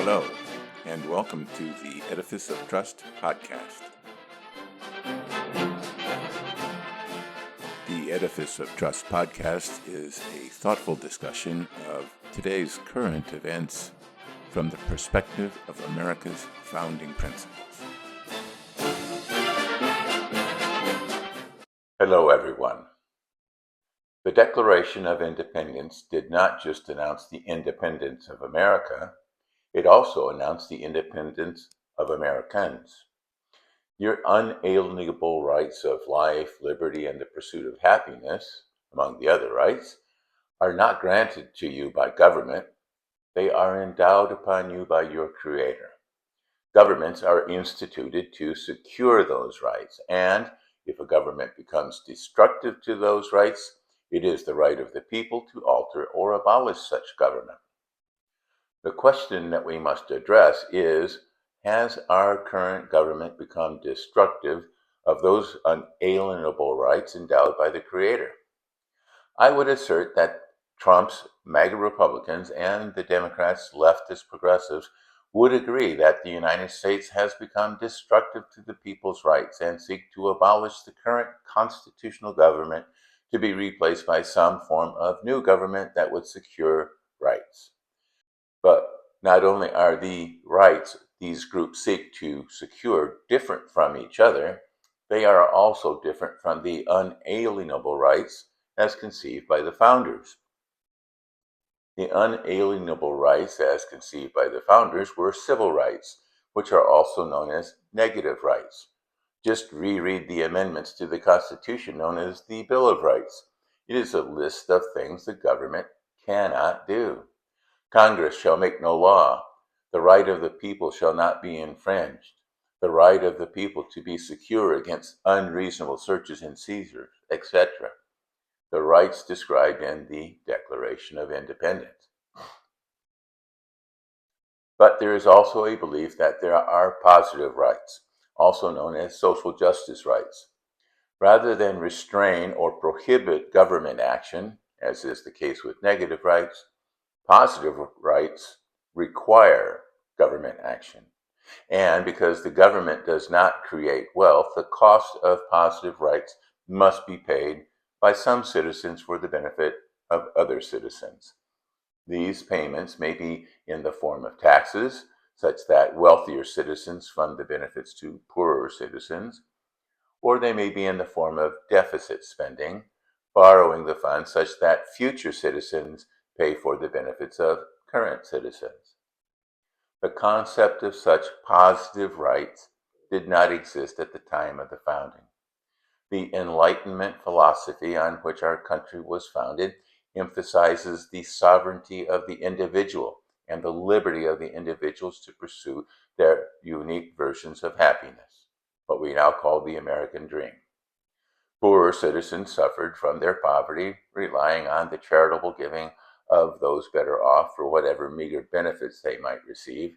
Hello, and welcome to the Edifice of Trust podcast. The Edifice of Trust podcast is a thoughtful discussion of today's current events from the perspective of America's founding principles. Hello, everyone. The Declaration of Independence did not just announce the independence of America, it also announced the independence of Americans. Your unalienable rights of life, liberty, and the pursuit of happiness, among the other rights, are not granted to you by government. They are endowed upon you by your Creator. Governments are instituted to secure those rights, and if a government becomes destructive to those rights, it is the right of the people to alter or abolish such government. The question that we must address is, has our current government become destructive of those unalienable rights endowed by the Creator? I would assert that Trump's MAGA-Republicans and the Democrats' leftist progressives would agree that the United States has become destructive to the people's rights and seek to abolish the current constitutional government to be replaced by some form of new government that would secure rights. But not only are the rights these groups seek to secure different from each other, they are also different from the unalienable rights as conceived by the founders. The unalienable rights as conceived by the founders were civil rights, which are also known as negative rights. Just reread the amendments to the Constitution known as the Bill of Rights. It is a list of things the government cannot do. Congress shall make no law. The right of the people shall not be infringed. The right of the people to be secure against unreasonable searches and seizures, etc. The rights described in the Declaration of Independence. But there is also a belief that there are positive rights, also known as social justice rights. Rather than restrain or prohibit government action, as is the case with negative rights, positive rights require government action. And because the government does not create wealth, the cost of positive rights must be paid by some citizens for the benefit of other citizens. These payments may be in the form of taxes, such that wealthier citizens fund the benefits to poorer citizens, or they may be in the form of deficit spending, borrowing the funds such that future citizens pay for the benefits of current citizens. The concept of such positive rights did not exist at the time of the founding. The Enlightenment philosophy on which our country was founded emphasizes the sovereignty of the individual and the liberty of the individuals to pursue their unique versions of happiness, what we now call the American dream. Poorer citizens suffered from their poverty, relying on the charitable giving of those better off for whatever meager benefits they might receive.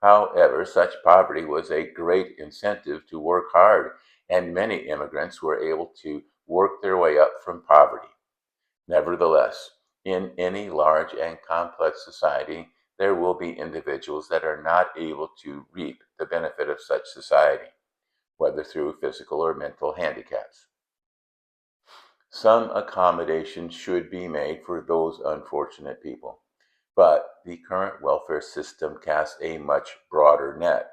However, such poverty was a great incentive to work hard, and many immigrants were able to work their way up from poverty. Nevertheless, in any large and complex society, there will be individuals that are not able to reap the benefit of such society, whether through physical or mental handicaps. Some accommodation should be made for those unfortunate people, but the current welfare system casts a much broader net.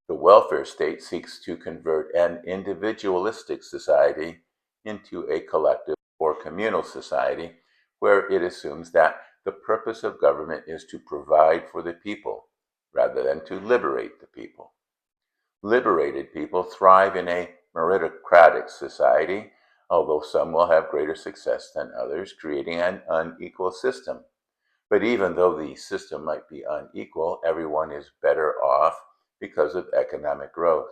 The welfare state seeks to convert an individualistic society into a collective or communal society where it assumes that the purpose of government is to provide for the people rather than to liberate the people. Liberated people thrive in a meritocratic society, although some will have greater success than others, creating an unequal system. But even though the system might be unequal, everyone is better off because of economic growth.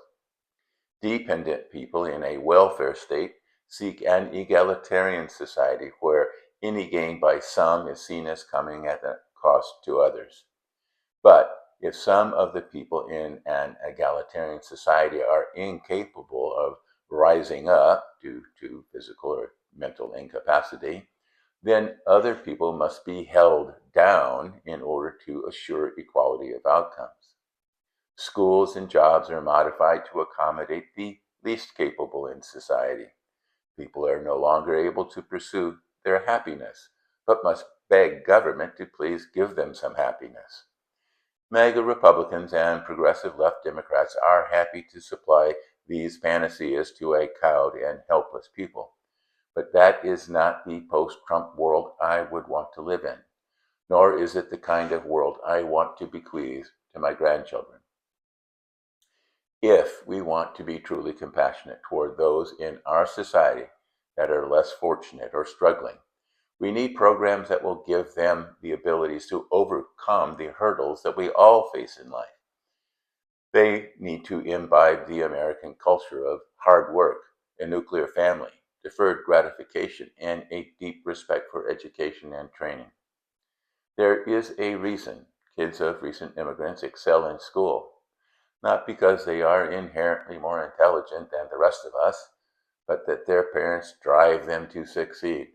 Dependent people in a welfare state seek an egalitarian society where any gain by some is seen as coming at a cost to others. But if some of the people in an egalitarian society are incapable of rising up due to physical or mental incapacity, then other people must be held down in order to assure equality of outcomes. Schools and jobs are modified to accommodate the least capable in society. People are no longer able to pursue their happiness, but must beg government to please give them some happiness. MAGA-Republicans and progressive left Democrats are happy to supply these panaceas to a cowed and helpless people. But that is not the post-Trump world I would want to live in, nor is it the kind of world I want to bequeath to my grandchildren. If we want to be truly compassionate toward those in our society that are less fortunate or struggling, we need programs that will give them the abilities to overcome the hurdles that we all face in life. They need to imbibe the American culture of hard work, a nuclear family, deferred gratification, and a deep respect for education and training. There is a reason kids of recent immigrants excel in school, not because they are inherently more intelligent than the rest of us, but that their parents drive them to succeed.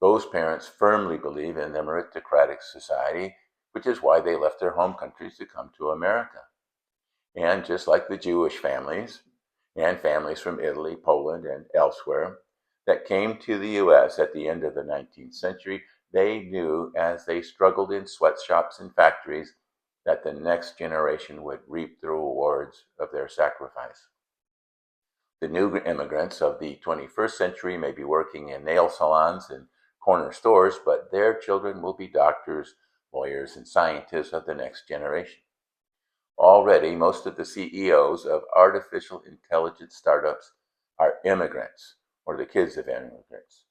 Those parents firmly believe in the meritocratic society, which is why they left their home countries to come to America. And just like the Jewish families and families from Italy, Poland, and elsewhere that came to the US at the end of the 19th century, they knew as they struggled in sweatshops and factories that the next generation would reap the rewards of their sacrifice. The new immigrants of the 21st century may be working in nail salons and corner stores, but their children will be doctors, lawyers, and scientists of the next generation. Already, most of the CEOs of artificial intelligence startups are immigrants or the kids of immigrants.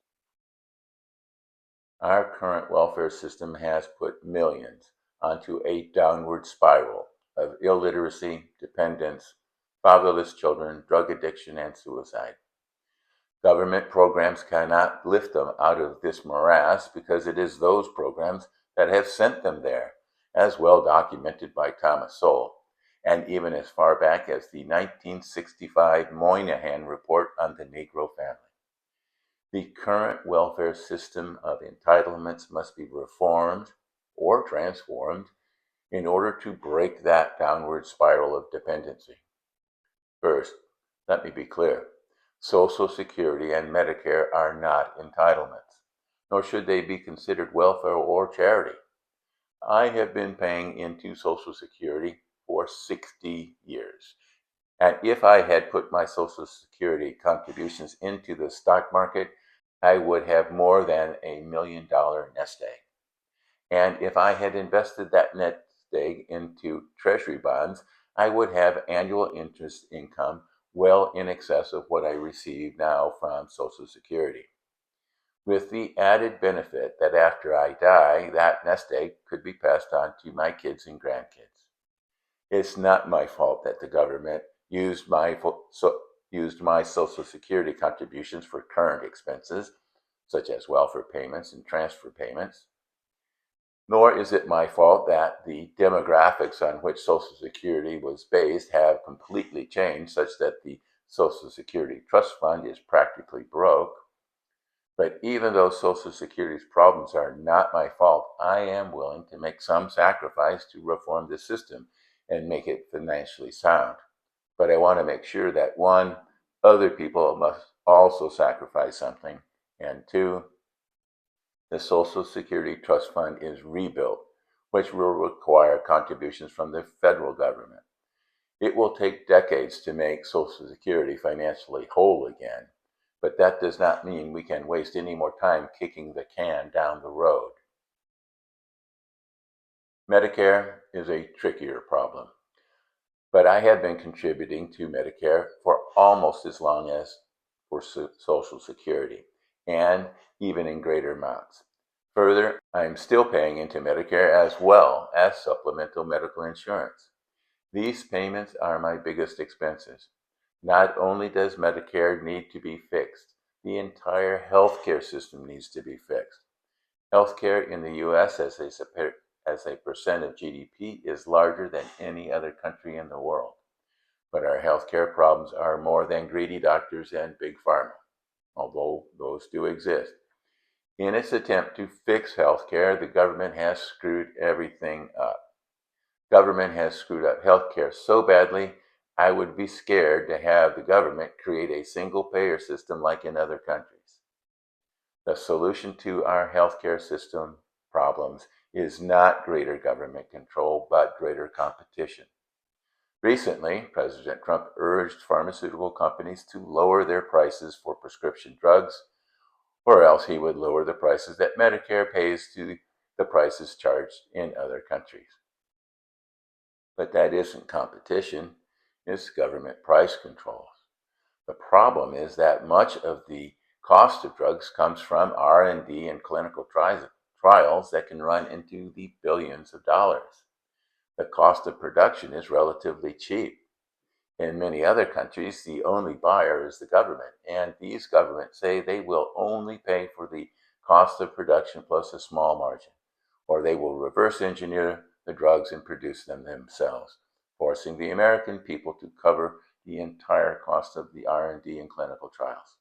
Our current welfare system has put millions onto a downward spiral of illiteracy, dependence, fatherless children, drug addiction, and suicide. Government programs cannot lift them out of this morass because it is those programs that have sent them there, as well documented by Thomas Sowell, and even as far back as the 1965 Moynihan Report on the Negro family. The current welfare system of entitlements must be reformed or transformed in order to break that downward spiral of dependency. First, let me be clear. Social Security and Medicare are not entitlements, nor should they be considered welfare or charity. I have been paying into Social Security for 60 years. And if I had put my Social Security contributions into the stock market, I would have more than $1 million nest egg. And if I had invested that nest egg into Treasury bonds, I would have annual interest income well in excess of what I receive now from Social Security, with the added benefit that after I die, that nest egg could be passed on to my kids and grandkids. It's not my fault that the government used my Social Security contributions for current expenses, such as welfare payments and transfer payments. Nor is it my fault that the demographics on which Social Security was based have completely changed, such that the Social Security Trust Fund is practically broke. But even though Social Security's problems are not my fault, I am willing to make some sacrifice to reform the system and make it financially sound. But I want to make sure that one, other people must also sacrifice something, and two, the Social Security Trust Fund is rebuilt, which will require contributions from the federal government. It will take decades to make Social Security financially whole again, but that does not mean we can waste any more time kicking the can down the road. Medicare is a trickier problem, but I have been contributing to Medicare for almost as long as for Social Security, and even in greater amounts. Further, I'm still paying into Medicare as well as supplemental medical insurance. These payments are my biggest expenses. Not only does Medicare need to be fixed, the entire healthcare system needs to be fixed. Healthcare in the US as a percent of GDP is larger than any other country in the world. But our healthcare problems are more than greedy doctors and big pharma, although those do exist. In its attempt to fix healthcare, the government has screwed everything up. Government has screwed up healthcare so badly, I would be scared to have the government create a single-payer system like in other countries. The solution to our healthcare system problems is not greater government control, but greater competition. Recently, President Trump urged pharmaceutical companies to lower their prices for prescription drugs, or else he would lower the prices that Medicare pays to the prices charged in other countries. But that isn't competition, it's government price controls. The problem is that much of the cost of drugs comes from R&D and clinical trials that can run into the billions of dollars. The cost of production is relatively cheap. In many other countries, the only buyer is the government, and these governments say they will only pay for the cost of production plus a small margin, or they will reverse engineer the drugs and produce them themselves, forcing the American people to cover the entire cost of the R&D and clinical trials.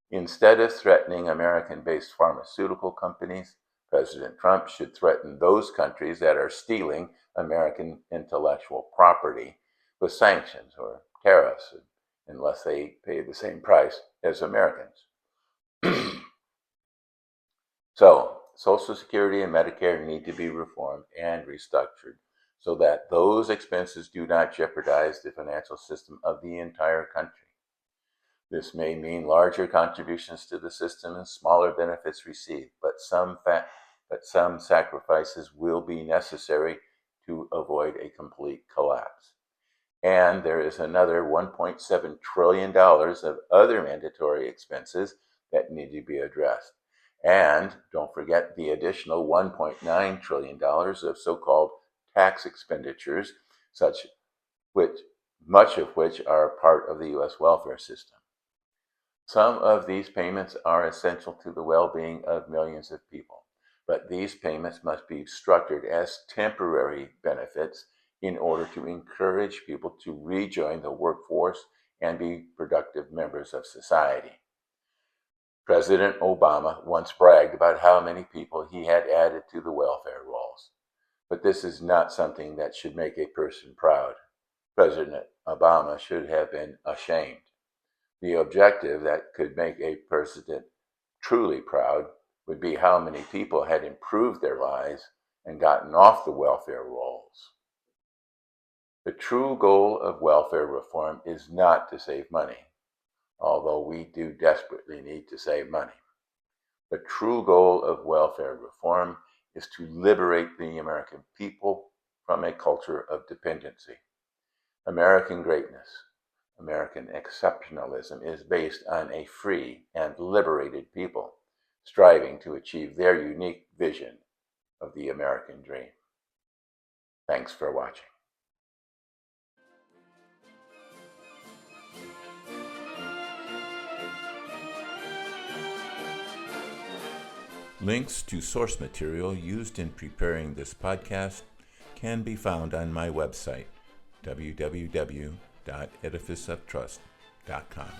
Instead of threatening American-based pharmaceutical companies, President Trump should threaten those countries that are stealing American intellectual property with sanctions or tariffs unless they pay the same price as Americans. So, Social Security and Medicare need to be reformed and restructured so that those expenses do not jeopardize the financial system of the entire country. This may mean larger contributions to the system and smaller benefits received, but some sacrifices will be necessary to avoid a complete collapse. And there is another $1.7 trillion of other mandatory expenses that need to be addressed. And don't forget the additional $1.9 trillion of so-called tax expenditures, much of which are part of the U.S. welfare system. Some of these payments are essential to the well-being of millions of people, but these payments must be structured as temporary benefits in order to encourage people to rejoin the workforce and be productive members of society. President Obama once bragged about how many people he had added to the welfare rolls, but this is not something that should make a person proud. President Obama should have been ashamed. The objective that could make a president truly proud would be how many people had improved their lives and gotten off the welfare rolls. The true goal of welfare reform is not to save money, although we do desperately need to save money. The true goal of welfare reform is to liberate the American people from a culture of dependency. American greatness, American exceptionalism is based on a free and liberated people striving to achieve their unique vision of the American dream. Thanks for watching. Links to source material used in preparing this podcast can be found on my website, www.edificeoftrust.com.